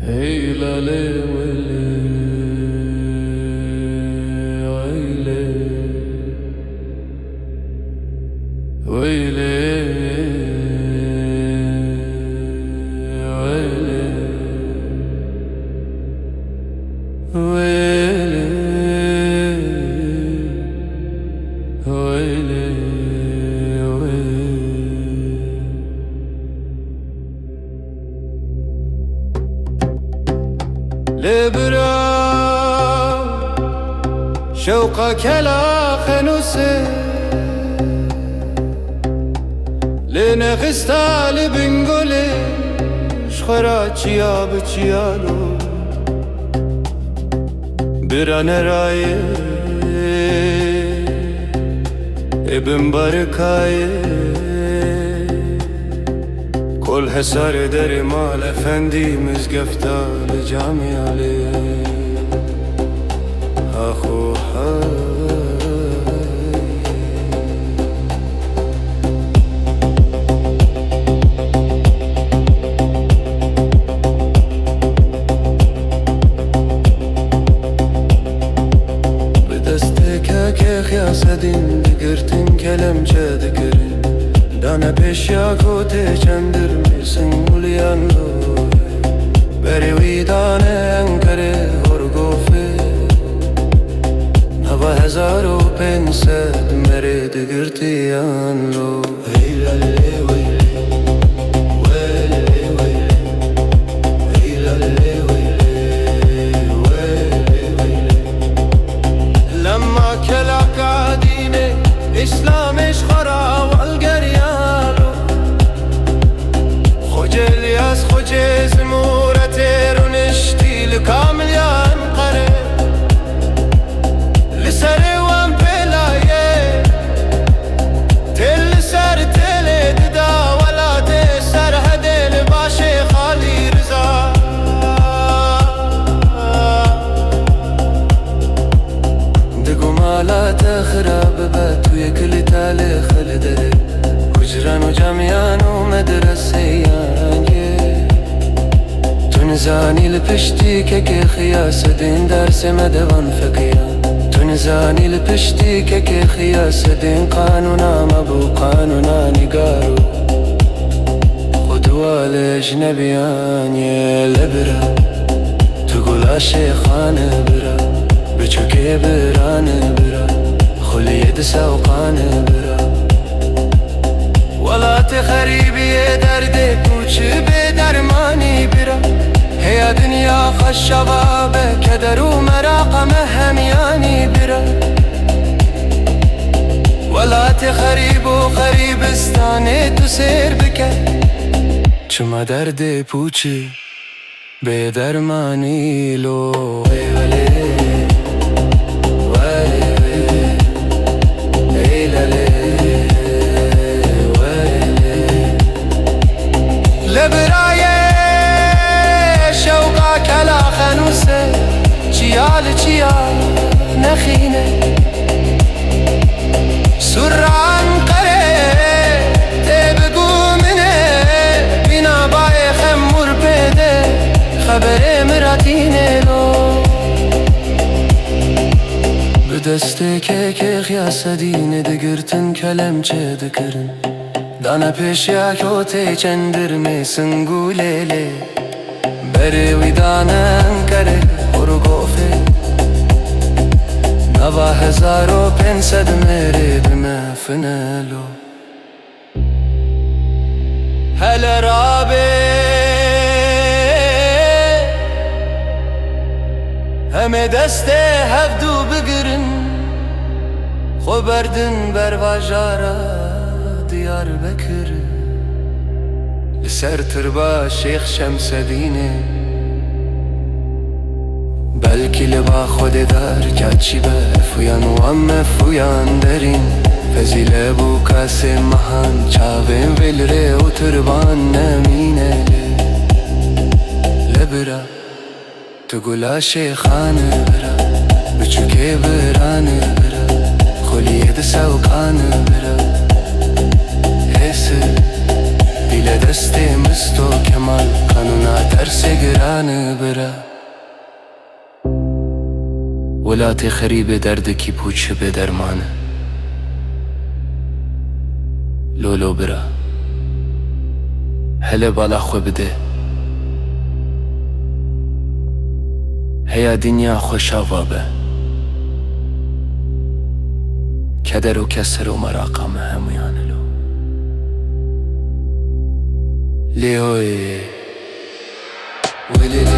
Hey lale wele wele wele wele wele wele لبرا شوقك لا خنوسه لنغستا لبنقولي شخرا چيا بچيالو برا نرايه ابن بركايه كل حسار در مال افندی مزگفتا لجامی علی اخو بدسته که خیاسدین دگرتین کلمچه دگرین دانه پیشیا کوته چندر میسن مولیان لو بری ویدانه انکره هرگوفه نوا 1500 مری دگرتیان لو هیلالی ویلی ویلی ویلی هیلالی ویلی ویلی ویلی لما کلا قادینه اسلامش خرا والگریالو خجلی از خجز مورته رو نشتی لکامل یان قره لسره وان پلایه تل سر تل ددا ولا ده سر هدل باشه خالی رضا دگو مالات خراب بد توی کلی تاله خل داره حجران و جمعیان و مدرسیان تنزانی لپشتی که خیاس دین درس مدوان فکیان تنزانی لپشتی که خیاس دین قانونا مبو قانونا نگارو خدوال اجنبیان لبرا تقول شیخان برا بچوکی بران برا خلید سوقان برا ولات خریبی درد پوچ به درمانی برا هي دنیا خشبا به کدر و مراقم همیانی برا ولات خریب و خریبستان تو سیر بکن چما درد پوچی به درمانی لو چیال چیال نخینه سران قره تبگو منه بینا بای خمور پیده خبر مراتینه لو بدسته که خیاسدین دگرتن کلمچه دکرن دانا پیشیا کوته چندر میسن گولیله بری ویدانن کره هرگوفه نوا 1500 مری بمفنه لو هل رابه همه دسته هفدو بگرن خو بردن بر واجارا دیار بکر لسر تربا شیخ شمسدینه بلکی لبا خود دار کچی به فویان و ام فویان درین فزیله بو کاس مهان چاوین ویلره و تربان نمینه لبرا تقولا شیخان برا بچوکی بران برا خلید سوقان برا حس بیل دست مستو کمال قانونا در گران بره ولات خریب درد کی پوچه به درمانه لولو بره هله بالا خو بده هیا دنیا خوشا وابه کدر و کسر و مراقم همویانه لو لیوی ولی